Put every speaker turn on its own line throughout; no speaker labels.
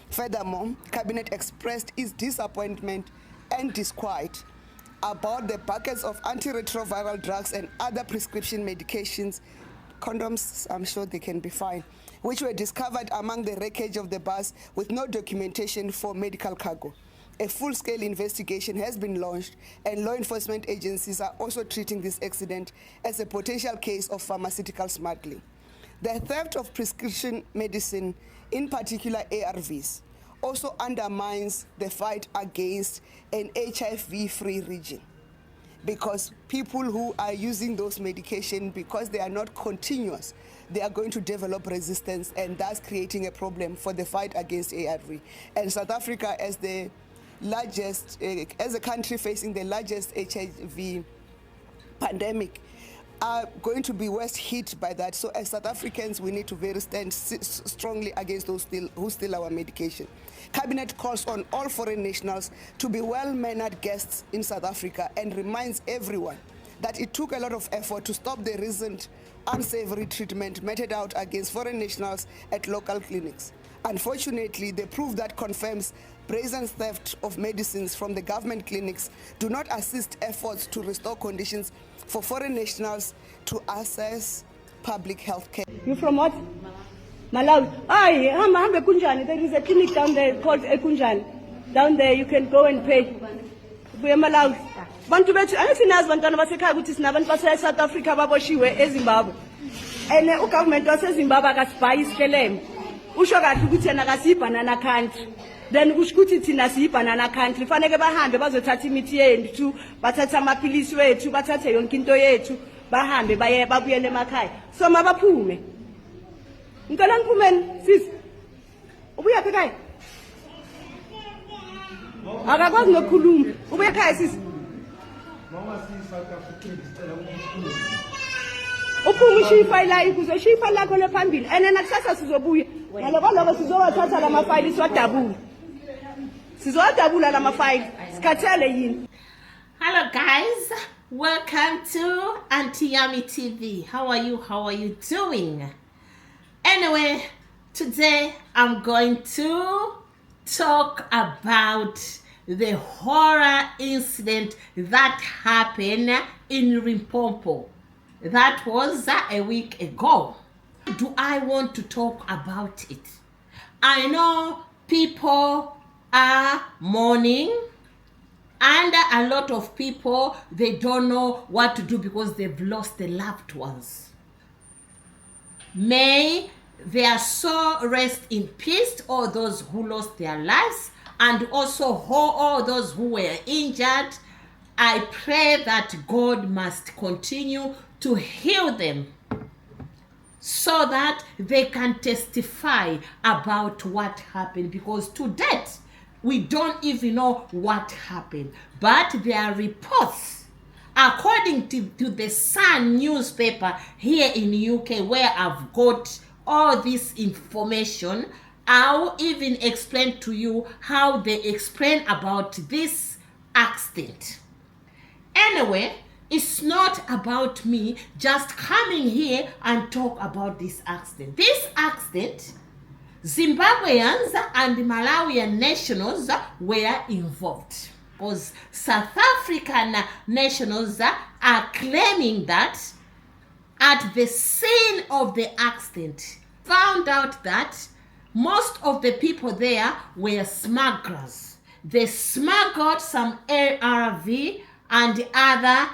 Furthermore, Cabinet expressed its disappointment and disquiet about the buckets of antiretroviral drugs and other prescription medications, condoms, I'm sure they can be fine, which were discovered among the wreckage of the bus with no documentation for medical cargo. A full-scale investigation has been launched, and law enforcement agencies are also treating this accident as a potential case of pharmaceutical smuggling. The theft of prescription medicine, in particular ARVs, also undermines the fight against an HIV-free region, because people who are using those medications, because they are not continuous, they are going to develop resistance, and thus creating a problem for the fight against ARV. And South Africa, as the largest, as a country facing the largest HIV pandemic, are going to be worst hit by that. So as South Africans, we need to stand strongly against those who steal our medication. Cabinet calls on all foreign nationals to be well-mannered guests in South Africa, and reminds everyone that it took a lot of effort to stop the recent unsavory treatment meted out against foreign nationals at local clinics. Unfortunately, the proof that confirms brazen theft of medicines from the government clinics do not assist efforts to restore conditions for foreign nationals to access public health care.
You from what? Malawi. Aye, hambe kunjani. There is a clinic down there called Kunjani. Down there you can go and pay. Buye Malawi. Bantu bethu angisinazi bantwana basekhaya ukuthi sinabantu base South Africa baboshiwe eZimbabwe. Ene ugovernment waseZimbabwe akasibhayi isikeleme. Usho kahle ukuthi yena akasibhanana country. Then kushukuthi thina siyibanana country fanele bahambe bazothatha imithi yethu, bathatha amaphilisi wethu, bathathe yonke into yethu, bahambe babuyele emakhaya. So mabaphume. Ngicela niphumeni sisi. Ubuya ekhaya? Akakwazi nokukhuluma. Ubuya ekhaya sisi. Mama si South Africa ngicela ukukhuluma. Uphuma ishifa la ikuze ishifa lakho lephambili. Ene nakusasa sizobuya. Ngaloko lokho sizowathatha lama files wadabula.
Hello guys, welcome to Auntie Yummy TV. How are you doing? Anyway, today I'm going to talk about the horror incident that happened in Limpopo. That was a week ago. Do I want to talk about it? I know people are mourning, and a lot of people, they don't know what to do because they've lost their loved ones. May their soul rest in peace, all those who lost their lives, and also all those who were injured. I pray that God must continue to heal them, so that they can testify about what happened, because to date we don't even know what happened. But there are reports, according to the Sun newspaper here in UK, where I've got all this information. I'll even explain to you how they explain about this accident. Anyway, it's not about me just coming here and talk about this accident. This accident, Zimbabweans and Malawian nationals were involved, because South African nationals are claiming that at the scene of the accident, found out that most of the people there were smugglers. They smuggled some ARV and other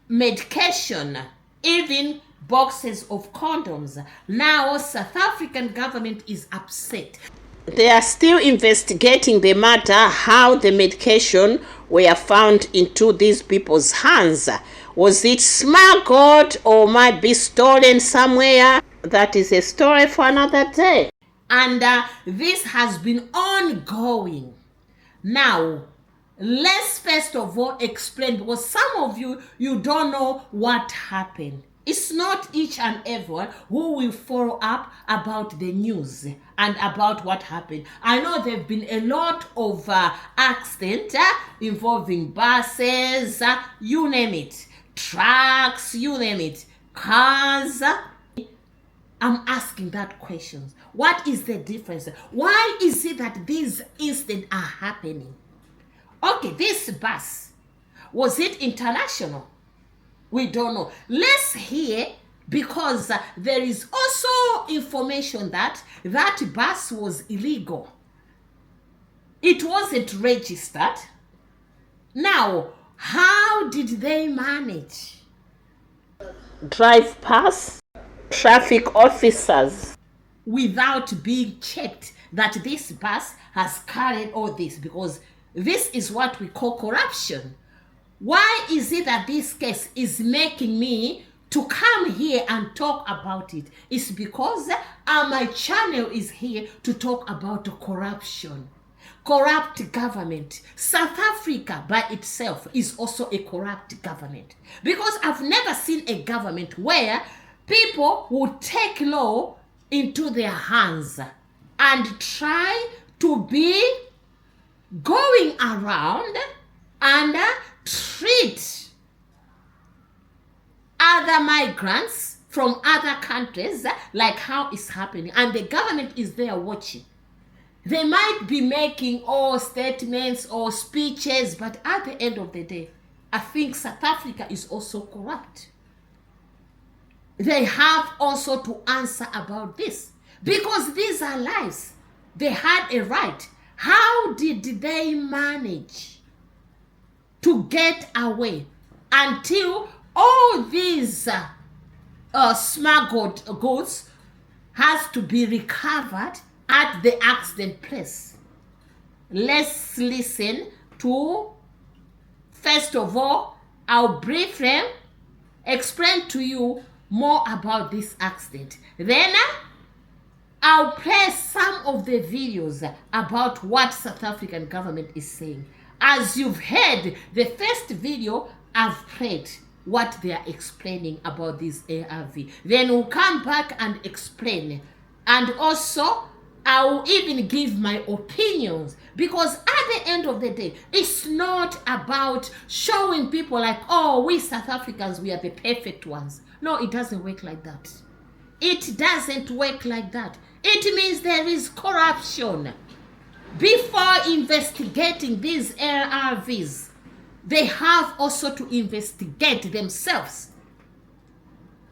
medication, even boxes of condoms. Now South African government is upset. They are still investigating the matter, how the medication were found into these people's hands. Was it smuggled or might be stolen somewhere? That is a story for another day. And this has been ongoing. Now, let's first of all explain, because some of you don't know what happened. It's not each and everyone who will follow up about the news and about what happened. I know there have been a lot of accidents involving buses, you name it, trucks, you name it, cars. I'm asking that question. What is the difference? Why is it that these incidents are happening? Okay, this bus, was it international? We don't know. Let's hear, because there is also information that that bus was illegal. It wasn't registered. Now, how did they manage? Drive past traffic officers without being checked that this bus has carried all this, because this is what we call corruption. Why is it that this case is making me to come here and talk about it? It's because my channel is here to talk about corruption, corrupt government. South Africa by itself is also a corrupt government, because I've never seen a government where people would take law into their hands and try to be going around and treat other migrants from other countries like how it's happening, and the government is there watching. They might be making all statements or speeches, but at the end of the day, I think South Africa is also corrupt. They have also to answer about this, because these are lives. They had a right. How did they manage to get away until all these smuggled goods has to be recovered at the accident place? Let's listen to, first of all, I'll briefly explain to you more about this accident. Then I'll play some of the videos about what South African government is saying. As you've heard, the first video I've played what they are explaining about this ARV. Then we'll come back and explain. And also, I'll even give my opinions, because at the end of the day, it's not about showing people like, oh, we South Africans, we are the perfect ones. No, it doesn't work like that. It doesn't work like that. It means there is corruption. Before investigating these ARVs, they have also to investigate themselves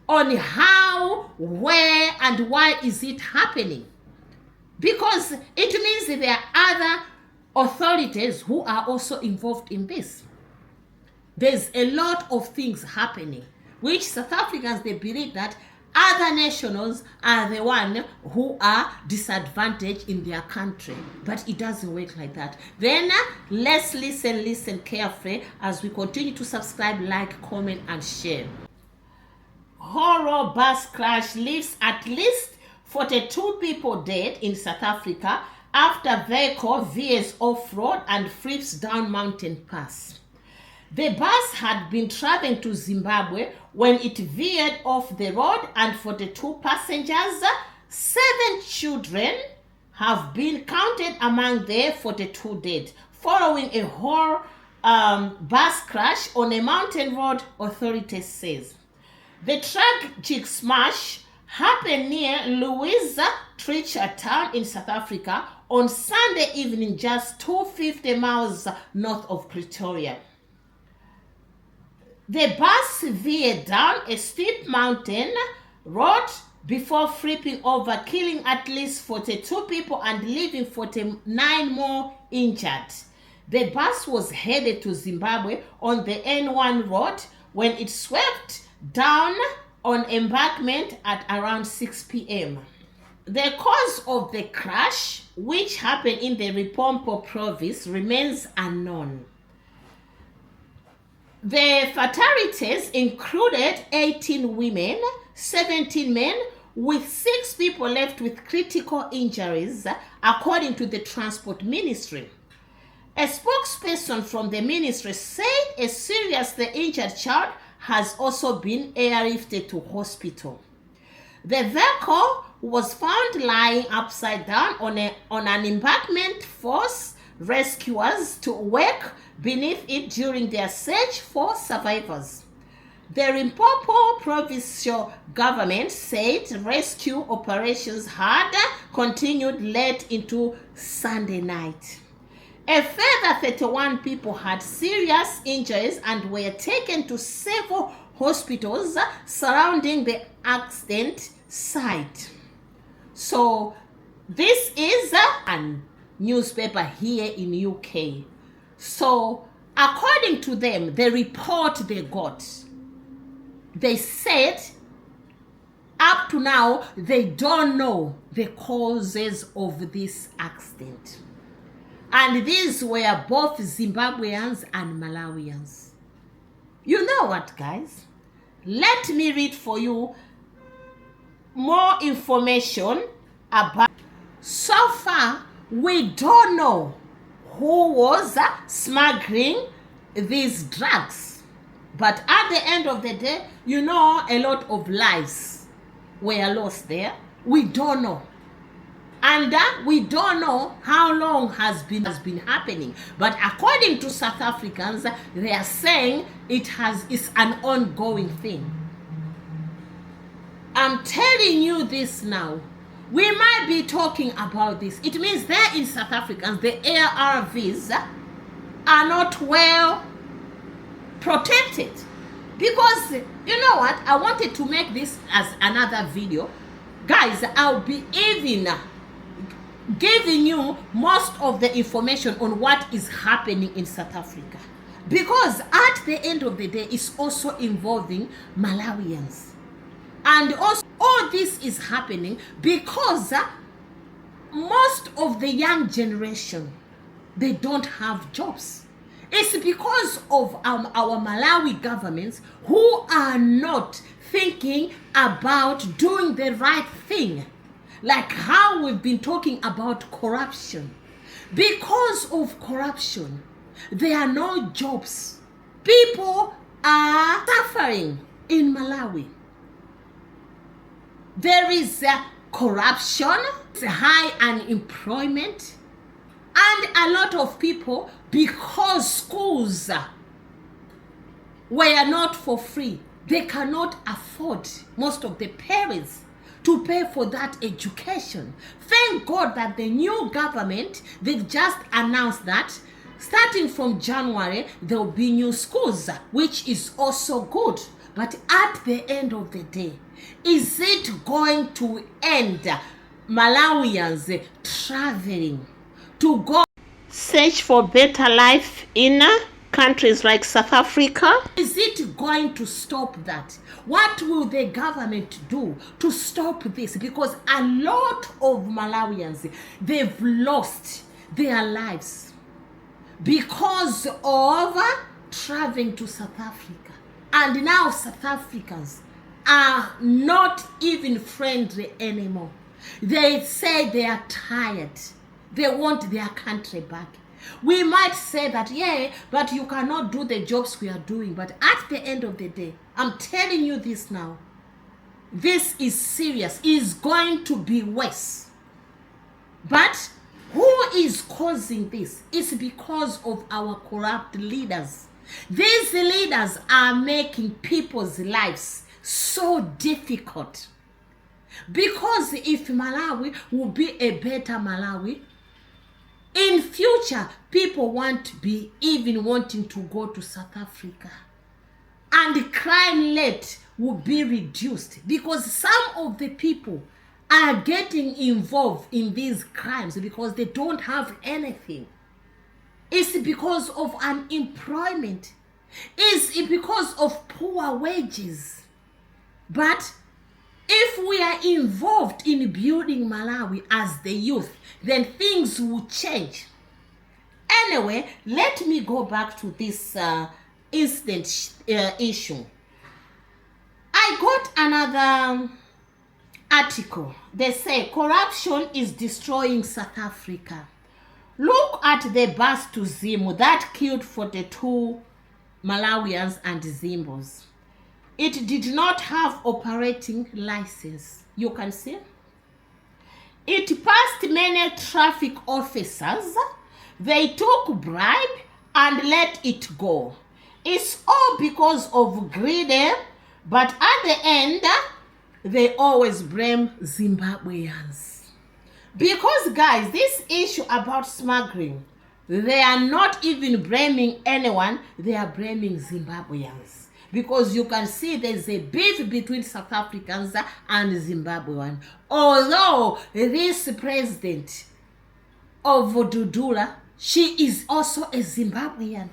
on how, where, and why is it happening. Because it means that there are other authorities who are also involved in this. There's a lot of things happening, which South Africans, they believe that other nationals are the one who are disadvantaged in their country. But it doesn't work like that. Then let's listen carefully as we continue to subscribe, like, comment, and share. Horror bus crash leaves at least 42 people dead in South Africa after vehicle veers off-road and flips down mountain pass. The bus had been traveling to Zimbabwe when it veered off the road, and 42 passengers, 7 children have been counted among the 42 dead, following a horror bus crash on a mountain road, authorities says. The tragic smash happened near Louisa Tricher town in South Africa on Sunday evening, just 250 miles north of Pretoria. The bus veered down a steep mountain road before flipping over, killing at least 42 people and leaving 49 more injured. The bus was headed to Zimbabwe on the N1 road when it swept down on embankment at around 6 p.m. The cause of the crash, which happened in the Limpopo province, remains unknown. The fatalities included 18 women, 17 men, with 6 people left with critical injuries, according to the Transport Ministry. A spokesperson from the ministry said a seriously injured child has also been airlifted to hospital. The vehicle was found lying upside down on an embankment, forced rescuers to work beneath it during their search for survivors. The Limpopo provincial government said rescue operations had continued late into Sunday night. A further 31 people had serious injuries and were taken to several hospitals surrounding the accident site. So this is a newspaper here in UK. So according to them, the report they got, they said up to now they don't know the causes of this accident. And these were both Zimbabweans and Malawians. You know what, guys? Let me read for you more information about. So far, we don't know who was smuggling these drugs. But at the end of the day, you know, a lot of lives were lost there. We don't know. And we don't know how long has been happening. But according to South Africans, they are saying it's an ongoing thing. I'm telling you this now. We might be talking about this. It means there in South Africans, the ARVs are not well protected. Because, you know what? I wanted to make this as another video. Guys, I'll be even giving you most of the information on what is happening in South Africa. Because at the end of the day, it's also involving Malawians. And also, all this is happening because most of the young generation, they don't have jobs. It's because of our Malawi governments who are not thinking about doing the right thing. Like how we've been talking about corruption. Because of corruption, there are no jobs. People are suffering in Malawi. There is corruption, high unemployment, and a lot of people, because schools were not for free, they cannot afford, most of the parents, to pay for that education. Thank God that the new government, they've just announced that starting from January, there will be new schools, which is also good. But at the end of the day, is it going to end Malawians traveling to go search for better life in countries like South Africa? Is it going to stop that? What will the government do to stop this? Because a lot of Malawians, they've lost their lives because of traveling to South Africa. And now South Africans are not even friendly anymore. They say they are tired. They want their country back. We might say that, yeah, but you cannot do the jobs we are doing. But at the end of the day, I'm telling you this now. This is serious. It's going to be worse. But who is causing this? It's because of our corrupt leaders. These leaders are making people's lives so difficult. Because if Malawi will be a better Malawi, in future, people won't be even wanting to go to South Africa. And the crime rate will be reduced because some of the people are getting involved in these crimes because they don't have anything. It's because of unemployment. It's because of poor wages. But if we are involved in building Malawi as the youth, then things will change. Anyway, let me go back to this incident issue. I got another article. They say corruption is destroying South Africa. Look at the bus to Zimbo that killed 42 Malawians and Zimbos. It did not have operating license. You can see. It passed many traffic officers. They took bribe and let it go. It's all because of greed, but at the end, they always blame Zimbabweans. Because, guys, this issue about smuggling, they are not even blaming anyone, they are blaming Zimbabweans. Because you can see there's a beef between South Africans and Zimbabwean. Although this president of Dudula, she is also a Zimbabwean.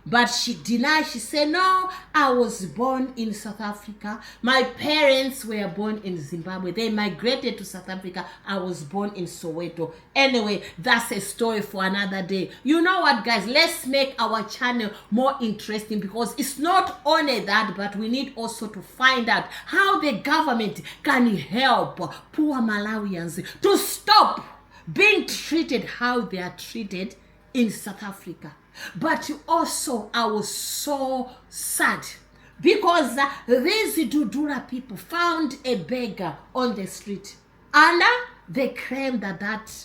But she denied, she said, no, I was born in South Africa. My parents were born in Zimbabwe. They migrated to South Africa. I was born in Soweto. Anyway, that's a story for another day. You know what, guys? Let's make our channel more interesting, because it's not only that, but we need also to find out how the government can help poor Malawians to stop being treated how they are treated in South Africa. But also, I was so sad because these Dudura people found a beggar on the street, and they claimed that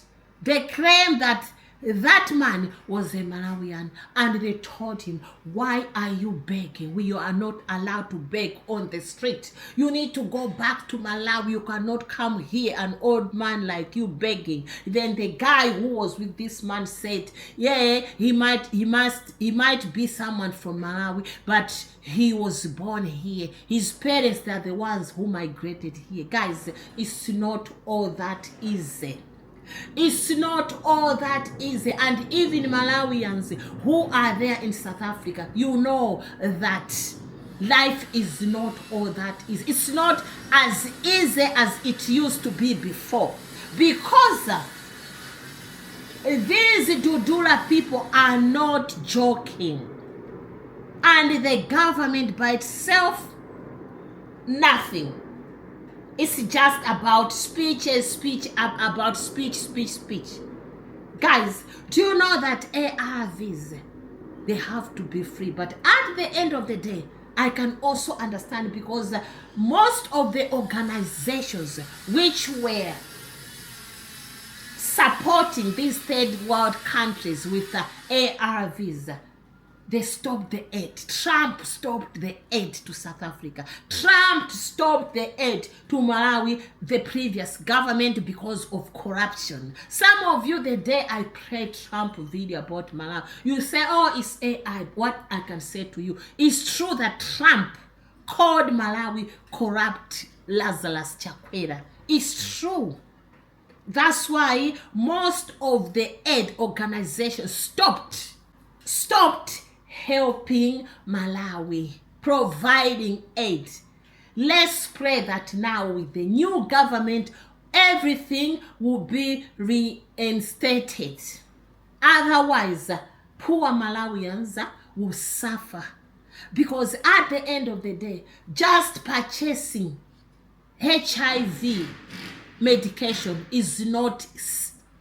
man was a Malawian, and they told him, why are you begging? We are not allowed to beg on the street. You need to go back to Malawi. You cannot come here, an old man like you begging. Then the guy who was with this man said, yeah, he might be someone from Malawi, but he was born here. His parents are the ones who migrated here. Guys, it's not all that easy. It's not all that easy. And even Malawians who are there in South Africa, you know that life is not all that easy. It's not as easy as it used to be before, because these Dudula people are not joking, and the government by itself, nothing. It's just about speech. Guys, do you know that ARVs, they have to be free? But at the end of the day, I can also understand, because most of the organizations which were supporting these third world countries with ARVs, they stopped the aid. Trump stopped the aid to South Africa. Trump stopped the aid to Malawi, the previous government, because of corruption. Some of you, the day I played Trump video about Malawi, you say, oh, it's AI. What I can say to you, it's true that Trump called Malawi corrupt Lazarus Chakwera. It's true. That's why most of the aid organizations stopped helping Malawi, providing aid. Let's pray that now with the new government, everything will be reinstated. Otherwise, poor Malawians will suffer, because at the end of the day, just purchasing HIV medication is not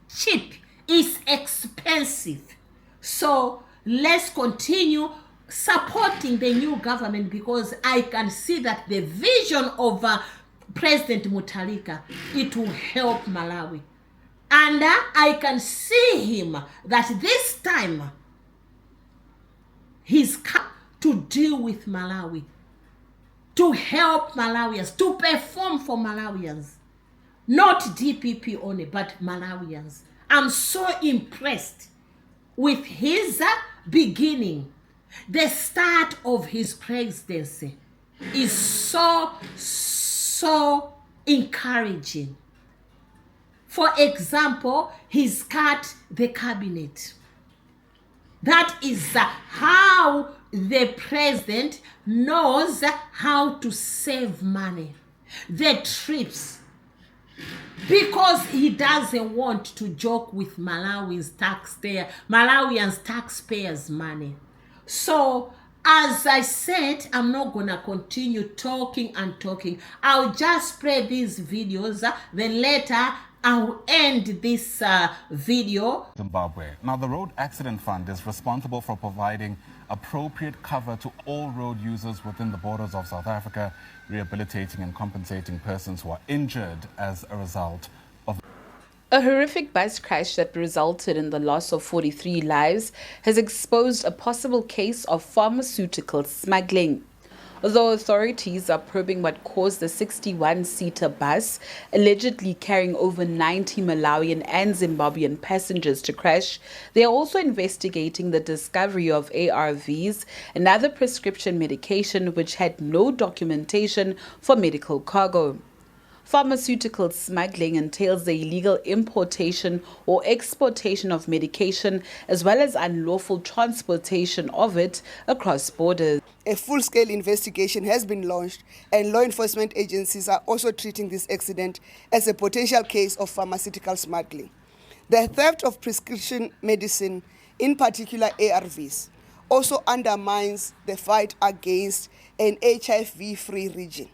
cheap, it's expensive. So let's continue supporting the new government, because I can see that the vision of President Mutharika, it will help Malawi. And I can see him that this time he's come to deal with Malawi, to help Malawians, to perform for Malawians. Not DPP only, but Malawians. I'm so impressed with his beginning. The start of his presidency is so encouraging. For example, he's cut the cabinet. That is how the president knows how to save money. The trips, because he doesn't want to joke with Malawians taxpayers' money. So, as I said, I'm not gonna continue talking. I'll just play these videos, then later I'll end this video.
Zimbabwe. Now, the Road Accident Fund is responsible for providing appropriate cover to all road users within the borders of South Africa, rehabilitating and compensating persons who are injured as a result of...
A horrific bus crash that resulted in the loss of 43 lives has exposed a possible case of pharmaceutical smuggling. Although authorities are probing what caused the 61-seater bus, allegedly carrying over 90 Malawian and Zimbabwean passengers to crash, they are also investigating the discovery of ARVs, another prescription medication which had no documentation for medical cargo. Pharmaceutical smuggling entails the illegal importation or exportation of medication as well as unlawful transportation of it across borders.
A full-scale investigation has been launched, and law enforcement agencies are also treating this accident as a potential case of pharmaceutical smuggling. The theft of prescription medicine, in particular ARVs, also undermines the fight against an HIV-free region,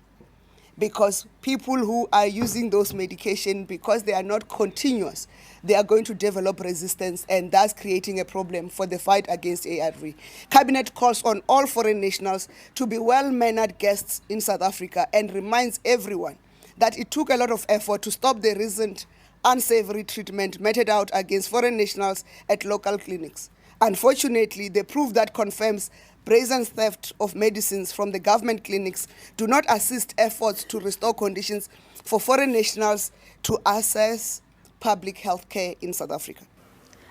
because people who are using those medications, because they are not continuous, they are going to develop resistance, and thus creating a problem for the fight against ARV. Cabinet calls on all foreign nationals to be well-mannered guests in South Africa and reminds everyone that it took a lot of effort to stop the recent unsavory treatment meted out against foreign nationals at local clinics. Unfortunately, the proof that confirms brazen theft of medicines from the government clinics do not assist efforts to restore conditions for foreign nationals to access public health care in South Africa.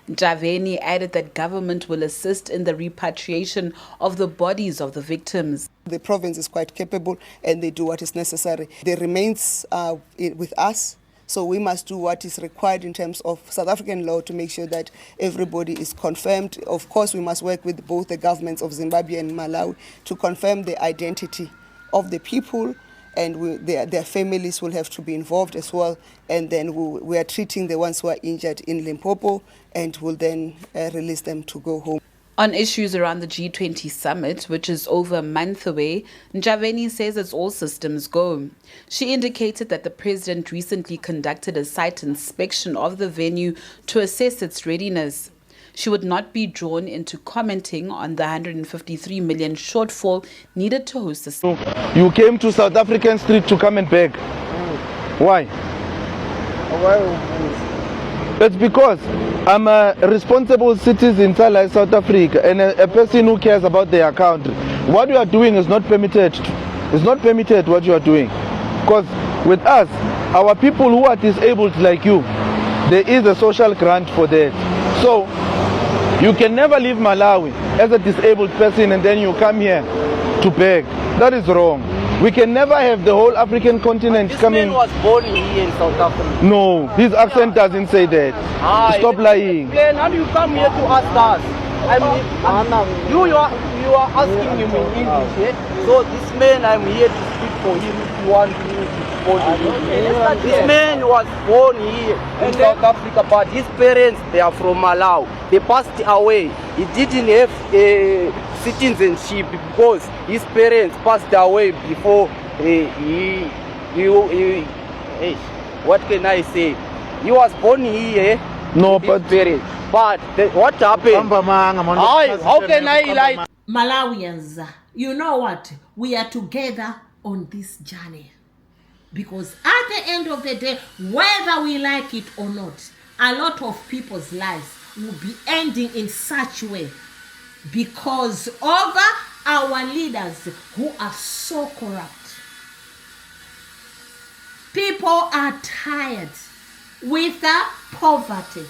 Javeni added that government will assist in the repatriation of the bodies of the victims.
The province is quite capable and they do what is necessary. The remains are with us. So we must do what is required in terms of South African law to make sure that everybody is confirmed. Of course, we must work with both the governments of Zimbabwe and Malawi to confirm the identity of the people, and their families will have to be involved as well. And then we are treating the ones who are injured in Limpopo, and will then release them to go home.
On issues around the G20 summit, which is over a month away, Njaveni says it's all systems go. She indicated that the president recently conducted a site inspection of the venue to assess its readiness. She would not be drawn into commenting on the 153 million shortfall needed to host the summit.
You came to South African street to come and beg. Why? It's because I'm a responsible citizen inside South Africa and a person who cares about their country. What you are doing is not permitted. It's not permitted what you are doing. Because with us, our people who are disabled like you, there is a social grant for that. So you can never leave Malawi as a disabled person and then you come here to beg. That is wrong. We can never have the whole African continent coming.
This man was born here in South Africa.
No, his accent doesn't say that. Stop lying.
Explain, how do you come here to ask us? You are asking him in English, eh? So this man, I'm here to speak for him if you want me to support him. This man was born here in South Africa, but his parents, they are from Malawi. They passed away. He didn't have citizenship because his parents passed away before what can I say? He was born here.
No, but
what happened? How can I lie?
Malawians, you know what? We are together on this journey. Because at the end of the day, whether we like it or not, a lot of people's lives will be ending in such a way because of our leaders who are so corrupt. People are tired with poverty.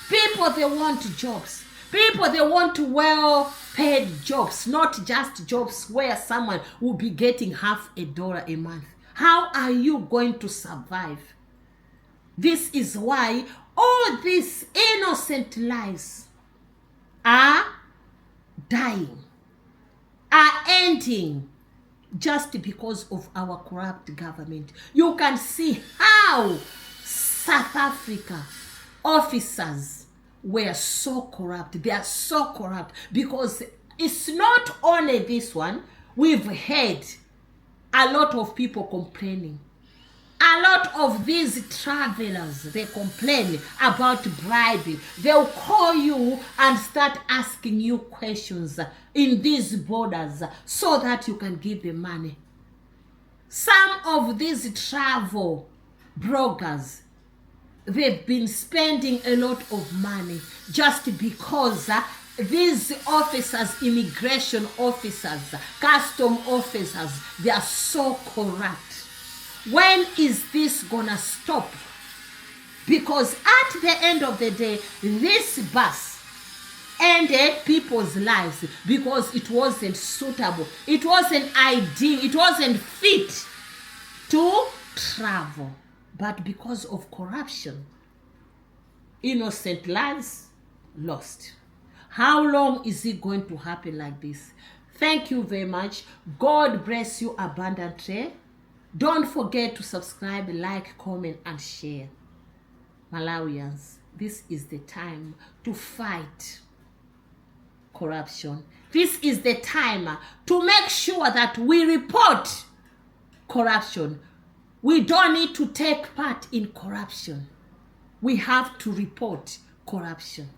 People, they want jobs. People, they want well-paid jobs, not just jobs where someone will be getting $50 a month. How are you going to survive? This is why all these innocent lives are dying, are ending just because of our corrupt government. You can see how South Africa officers were so corrupt. They are so corrupt because it's not only this one. We've heard a lot of people complaining. A lot of these travelers, they complain about bribing. They'll call you and start asking you questions in these borders so that you can give them money. Some of these travel bloggers, they've been spending a lot of money just because these officers, immigration officers, custom officers, they are so corrupt. When is this gonna stop? Because at the end of the day, this bus ended people's lives because it wasn't suitable, it wasn't ideal, it wasn't fit to travel. But because of corruption, innocent lives lost. How long is it going to happen like this? Thank you very much. God bless you abundantly. Don't forget to subscribe, like, comment, and share. Malawians, this is the time to fight corruption. This is the time to make sure that we report corruption. We don't need to take part in corruption. We have to report corruption.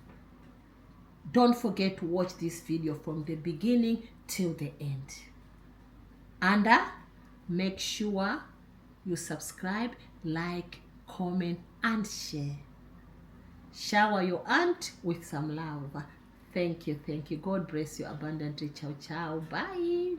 Don't forget to watch this video from the beginning till the end. And make sure you subscribe, like, comment, and share. Shower your aunt with some love. Thank you, thank you. God bless you abundantly. Ciao, ciao. Bye.